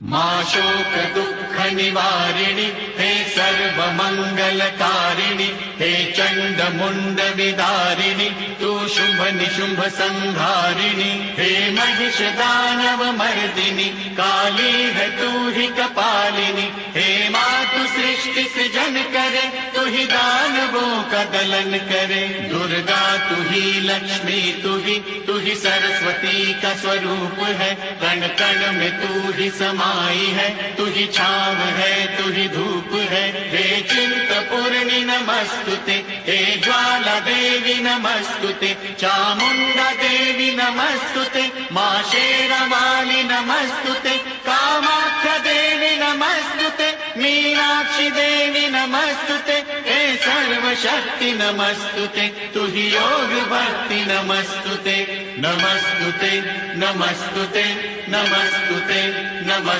मां शोक दुःख निवारिणि हे सर्व मंगलकारिणि हे चंड मुंड विदारिणि तू शुभ निशुंभ संहारिणि हे महिष दानव मर्दिनि काली है तू ही कपालिनी हे मातु सृष्टि सृजन करे तू ही दानवों का दलन करे दुर्गा तू ही लक्ष्मी तू ही सरस्वती का स्वरूप है कण कण में तू ही समाई है तू ही छाव है तू ही धूप है हे चिंतपूर्णि नमस्तुते हे ज्वाला देवी नमस्तुते चामुंडा देवी नमस्तुते मां शेरावाली नमस्तुते कामाख्या देवी नमस्तुते मीनाक्षी देवी नमस्तुते हे सर्वशक्ति नमस्तुते तू ही योग भक्ति नमस्तुते नमस्तुते नमस्तुते नमस्तुते नमस्तुते।